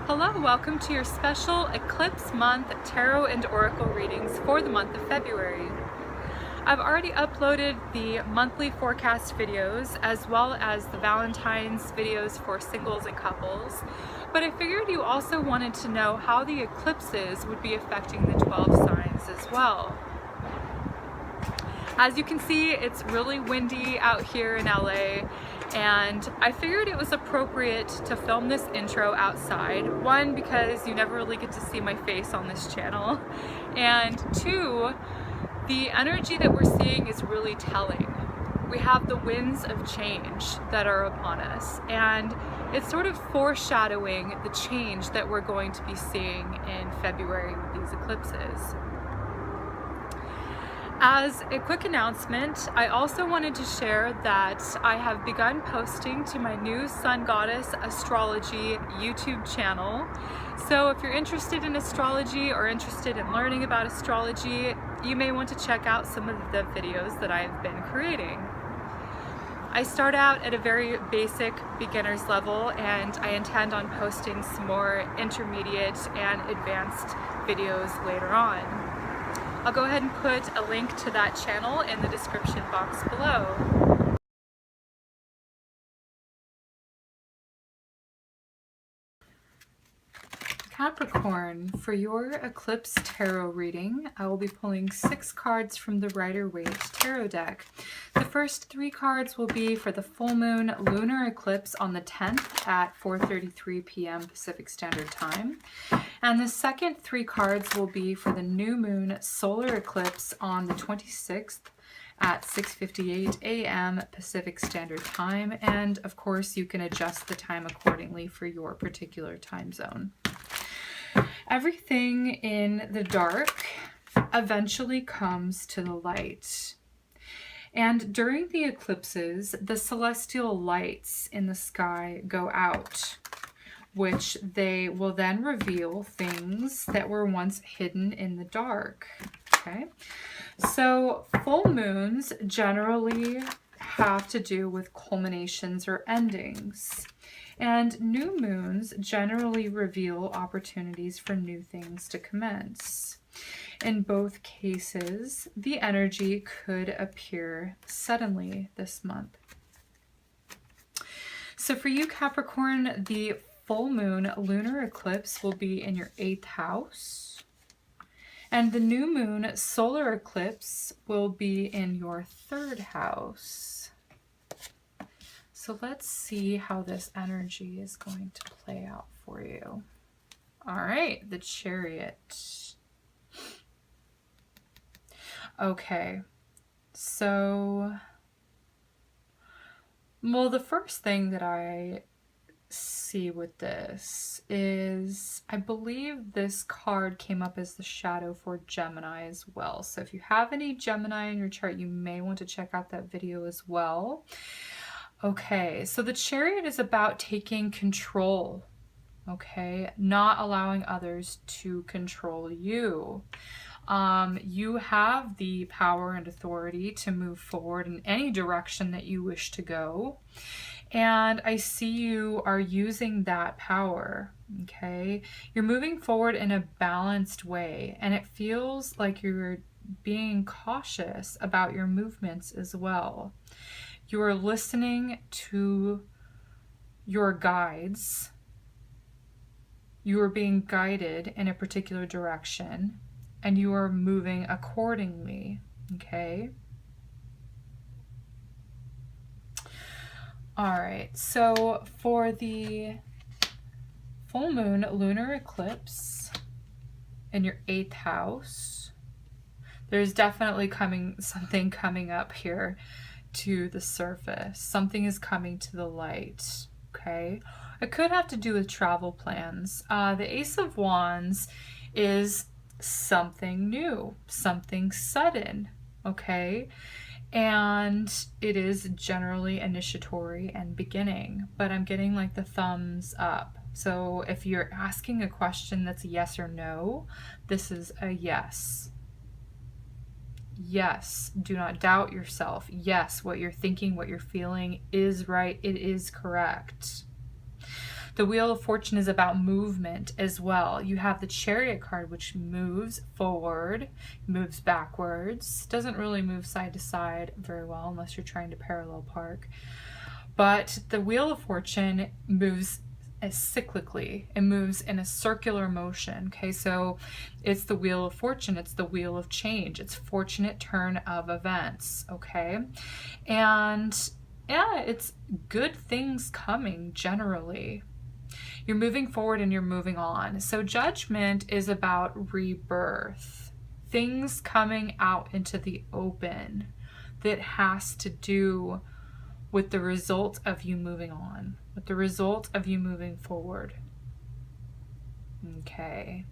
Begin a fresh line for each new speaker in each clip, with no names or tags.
Hello, welcome to your special Eclipse Month Tarot and Oracle readings for the month of February. I've already uploaded the monthly forecast videos as well as the Valentine's videos for singles and couples, but I figured you also wanted to know how the eclipses would be affecting the 12 signs as well. As you can see, it's really windy out here in LA, and I figured it was appropriate to film this intro outside. One, because you never really get to see my face on this channel, and two, the energy that we're seeing is really telling. We have the winds of change that are upon us, and it's sort of foreshadowing the change that we're going to be seeing in February with these eclipses. As a quick announcement, I also wanted to share that I have begun posting to my new SunGoddess astrology YouTube channel. So if you're interested in astrology or interested in learning about astrology, you may want to check out some of the videos that I've been creating. I start out at a very basic beginner's level, and I intend on posting some more intermediate and advanced videos later on. I'll go ahead and put a link to that channel in the description box below. Capricorn, for your Eclipse Tarot reading, I will be pulling 6 cards from the Rider-Waite Tarot deck. The first 3 cards will be for the full moon lunar eclipse on the 10th at 4:33 p.m. Pacific Standard Time. And the second 3 cards will be for the new moon solar eclipse on the 26th at 6:58 a.m. Pacific Standard Time. And of course, you can adjust the time accordingly for your particular time zone. Everything in the dark eventually comes to the light. And during the eclipses, the celestial lights in the sky go out, which they will then reveal things that were once hidden in the dark. Okay, so full moons generally have to do with culminations or endings. And new moons generally reveal opportunities for new things to commence. In both cases, the energy could appear suddenly this month. So for you, Capricorn, the full moon lunar eclipse will be in your 8th house. And the new moon solar eclipse will be in your 3rd house. So let's see how this energy is going to play out for you. All right, the Chariot. Okay, so, well, the first thing that I see with this is, I believe this card came up as the shadow for Gemini as well. So if you have any Gemini in your chart, you may want to check out that video as well. Okay, so the Chariot is about taking control, okay? Not allowing others to control you. You have the power and authority to move forward in any direction that you wish to go. And I see you are using that power, okay? You're moving forward in a balanced way, and it feels like you're being cautious about your movements as well. You are listening to your guides. You are being guided in a particular direction, and you are moving accordingly, okay? All right, so for the full moon lunar eclipse in your 8th house, there's definitely something coming up here to the surface. Something is coming to the light, okay? It could have to do with travel plans. The Ace of Wands is something new, something sudden, okay? And it is generally initiatory and beginning, but I'm getting like the thumbs up. So if you're asking a question that's yes or no, this is a yes. Yes, do not doubt yourself. Yes, what you're thinking, what you're feeling is right. It is correct. The Wheel of Fortune is about movement as well. You have the Chariot card, which moves forward, moves backwards, doesn't really move side to side very well unless you're trying to parallel park. But the Wheel of Fortune moves cyclically. It moves in a circular motion. Okay, so it's the Wheel of Fortune. It's the wheel of change. It's fortunate turn of events. Okay, and yeah, it's good things coming generally. You're moving forward and you're moving on. So Judgment is about rebirth, things coming out into the open that has to do with the result of you moving on, with the result of you moving forward. Okay.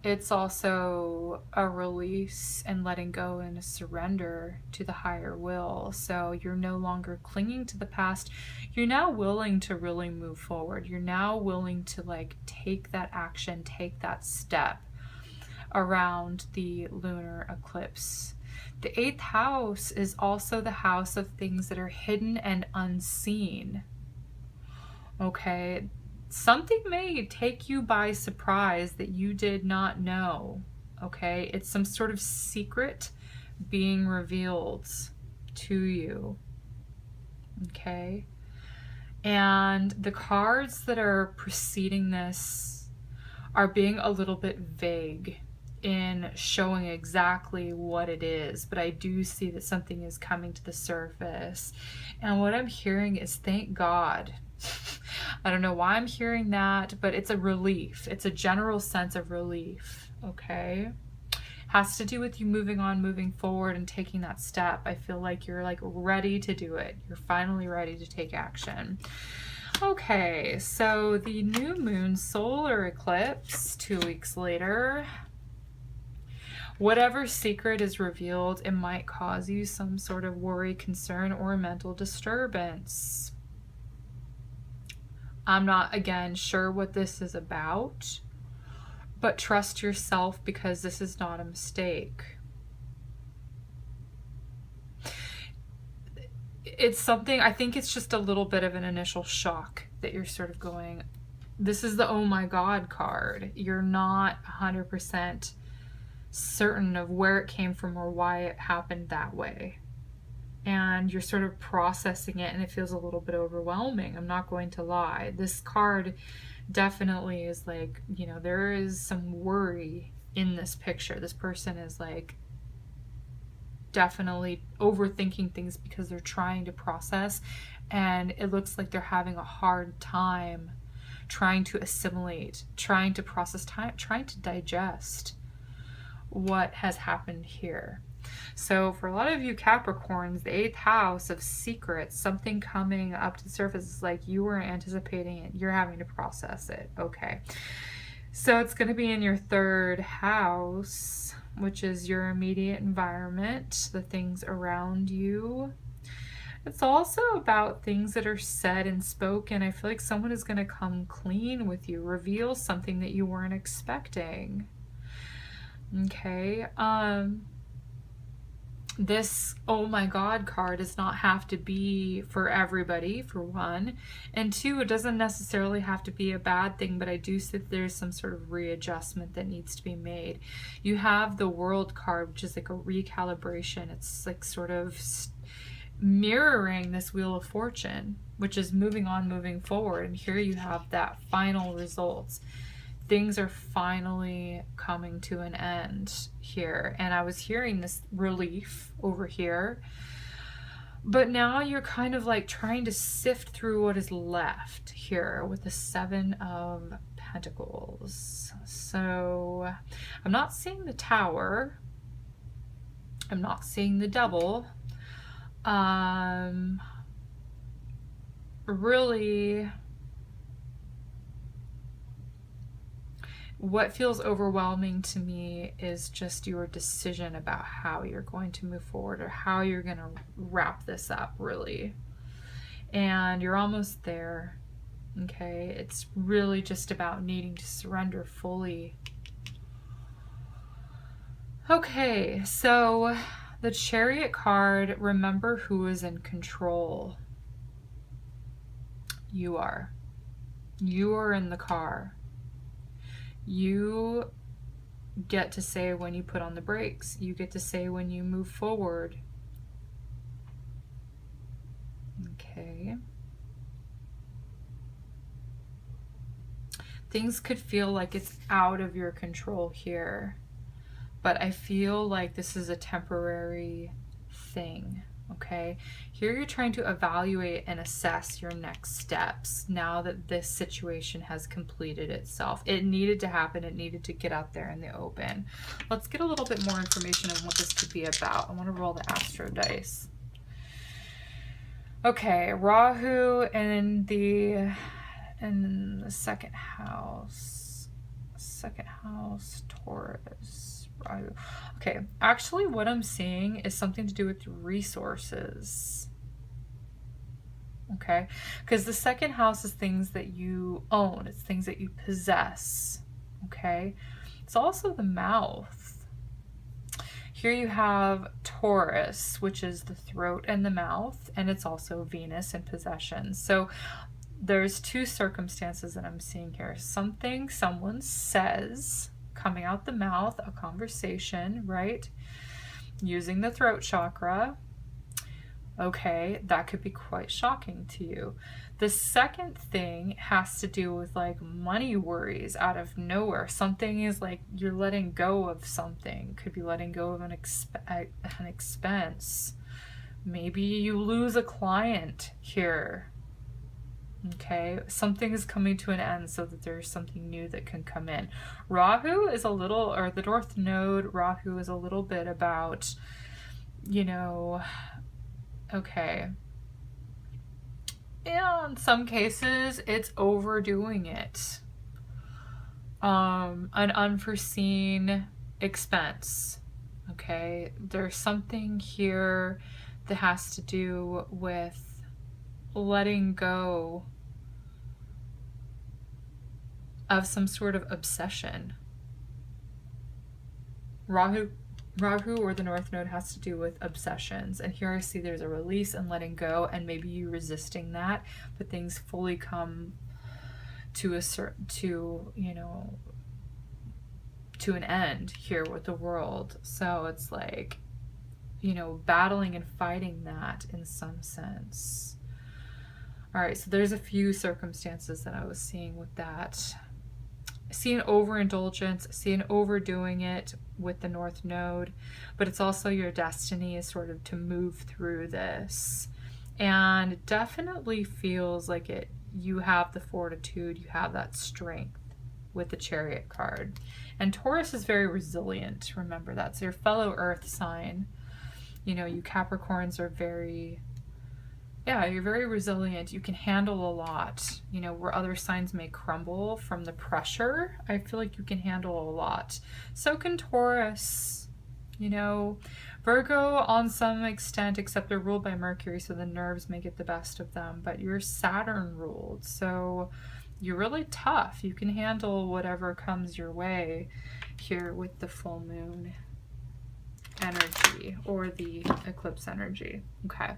It's also a release and letting go and a surrender to the higher will. So you're no longer clinging to the past. You're now willing to really move forward. You're now willing to like take that action, take that step around the lunar eclipse. The 8th house is also the house of things that are hidden and unseen. Okay, something may take you by surprise that you did not know. Okay, it's some sort of secret being revealed to you. Okay, and the cards that are preceding this are being a little bit vague in showing exactly what it is, but I do see that something is coming to the surface. And what I'm hearing is thank God. I don't know why I'm hearing that, but it's a relief. It's a general sense of relief, okay? Has to do with you moving on, moving forward, and taking that step. I feel like you're like ready to do it. You're finally ready to take action. Okay, so the new moon solar eclipse 2 weeks later. Whatever secret is revealed, it might cause you some sort of worry, concern, or mental disturbance. I'm not, again, sure what this is about, but trust yourself because this is not a mistake. It's something, I think it's just a little bit of an initial shock that you're sort of going, this is the oh my God card. You're not 100% certain of where it came from or why it happened that way. And you're sort of processing it and it feels a little bit overwhelming. I'm not going to lie. This card definitely is like, you know, there is some worry in this picture. This person is like definitely overthinking things because they're trying to process, and it looks like they're having a hard time trying to assimilate, trying to process, trying to digest what has happened here. So for a lot of you Capricorns, the 8th house of secrets, something coming up to the surface is like you were anticipating it, you're having to process it. Okay, so it's going to be in your 3rd house, which is your immediate environment, the things around you. It's also about things that are said and spoken. I feel like someone is going to come clean with you, reveal something that you weren't expecting. Okay, this oh my God card does not have to be for everybody, for one, and two, it doesn't necessarily have to be a bad thing, but I do see that there's some sort of readjustment that needs to be made. You have the World card, which is like a recalibration. It's like sort of mirroring this Wheel of Fortune, which is moving on, moving forward, and here you have that final results. Things are finally coming to an end here. And I was hearing this relief over here. But now you're kind of like trying to sift through what is left here with the 7 of Pentacles. So I'm not seeing the Tower. I'm not seeing the Devil. Really, what feels overwhelming to me is just your decision about how you're going to move forward or how you're going to wrap this up, really. And you're almost there, okay? It's really just about needing to surrender fully. Okay, so the Chariot card, remember who is in control. You are. You are in the car. You get to say when you put on the brakes. You get to say when you move forward. Okay. Things could feel like it's out of your control here, but I feel like this is a temporary thing. Okay, here you're trying to evaluate and assess your next steps now that this situation has completed itself. It needed to happen. It needed to get out there in the open. Let's get a little bit more information on what this could be about. I want to roll the Astro dice. Okay, Rahu in the second house. Second house, Taurus. Okay, actually what I'm seeing is something to do with resources. Okay, because the second house is things that you own, it's things that you possess. Okay, it's also the mouth. Here you have Taurus, which is the throat and the mouth, and it's also Venus and possessions. So there's two circumstances that I'm seeing here. Something someone says coming out the mouth, a conversation, right? Using the throat chakra. Okay, that could be quite shocking to you. The second thing has to do with like money worries out of nowhere. Something is like you're letting go of something. Could be letting go of an expense. Maybe you lose a client here. Okay, something is coming to an end so that there's something new that can come in. Rahu is a little, or the North Node, Rahu is a little bit about, you know, okay. Yeah, in some cases, it's overdoing it. An unforeseen expense. Okay, there's something here that has to do with letting go of some sort of obsession. Rahu or the North Node has to do with obsessions, and here I see there's a release and letting go, and maybe you resisting that, but things fully come to an end here with the world. So it's like, battling and fighting that in some sense. All right, so there's a few circumstances that I was seeing with that. I see an overindulgence, I see an overdoing it with the North Node, but it's also your destiny is sort of to move through this. And it definitely feels like you have the fortitude, you have that strength with the Chariot card. And Taurus is very resilient, remember that's your fellow earth sign. You Capricorns are you're very resilient. You can handle a lot, where other signs may crumble from the pressure. I feel like you can handle a lot. So can Taurus, Virgo on some extent, except they're ruled by Mercury, so the nerves may get the best of them, but you're Saturn ruled. So you're really tough. You can handle whatever comes your way here with the full moon energy or the eclipse energy. Okay,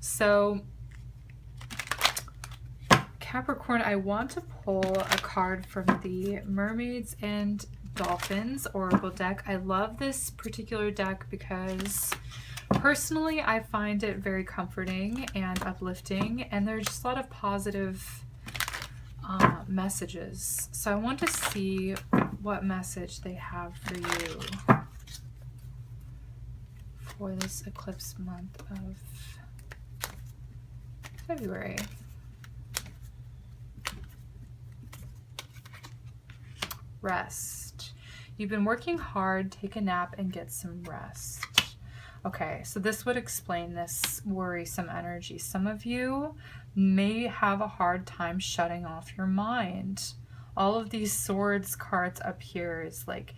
so Capricorn, I want to pull a card from the Mermaids and Dolphins Oracle deck. I love this particular deck because personally I find it very comforting and uplifting, and there's just a lot of positive messages. So I want to see what message they have for you for this eclipse month of February. Rest. You've been working hard, take a nap and get some rest. Okay, so this would explain this worrisome energy. Some of you may have a hard time shutting off your mind. All of these swords cards up here is like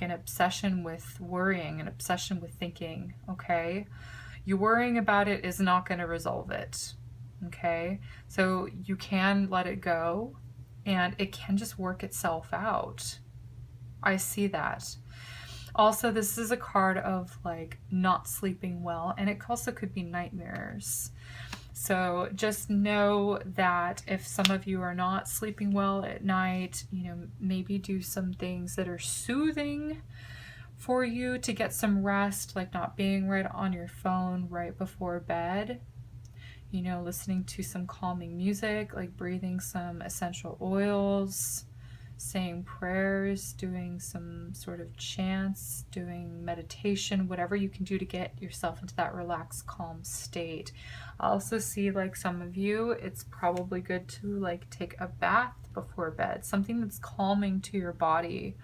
an obsession with worrying, an obsession with thinking, okay? You worrying about it is not going to resolve it, okay? So you can let it go and it can just work itself out. I see that. Also, this is a card of like not sleeping well, and it also could be nightmares. So just know that if some of you are not sleeping well at night, you know, maybe do some things that are soothing for you to get some rest, like not being right on your phone right before bed. You know, listening to some calming music, like breathing some essential oils, saying prayers, doing some sort of chants, doing meditation, whatever you can do to get yourself into that relaxed, calm state. I also see, like, some of you, it's probably good to like take a bath before bed, something that's calming to your body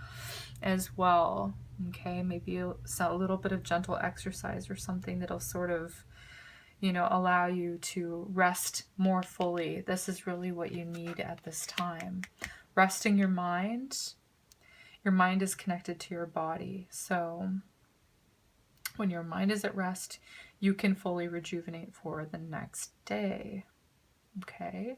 as well. Okay, maybe a little bit of gentle exercise or something that'll sort of, you know, allow you to rest more fully. This is really what you need at this time. Resting your mind. Your mind is connected to your body. So when your mind is at rest, you can fully rejuvenate for the next day. Okay.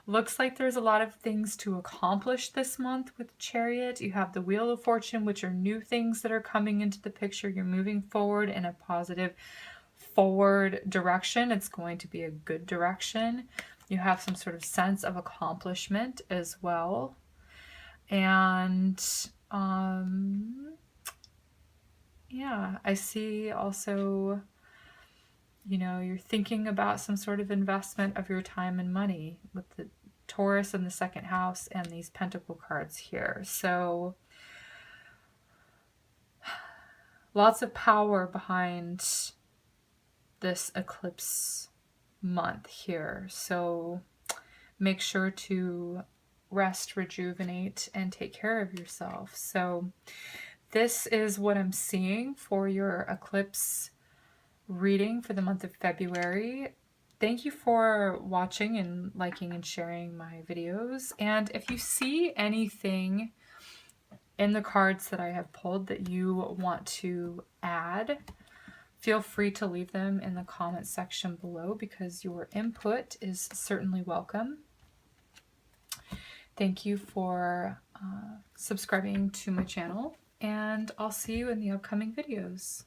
Looks like there's a lot of things to accomplish this month with Chariot. You have the Wheel of Fortune, which are new things that are coming into the picture. You're moving forward in a positive forward direction. It's going to be a good direction. You have some sort of sense of accomplishment as well. And yeah, I see also, you know, you're thinking about some sort of investment of your time and money with the Taurus in the second house and these Pentacle cards here. So lots of power behind this eclipse month here. So make sure to rest, rejuvenate, and take care of yourself. So this is what I'm seeing for your eclipse reading for the month of February. Thank you for watching and liking and sharing my videos. And if you see anything in the cards that I have pulled that you want to add, feel free to leave them in the comment section below because your input is certainly welcome. Thank you for subscribing to my channel, and I'll see you in the upcoming videos.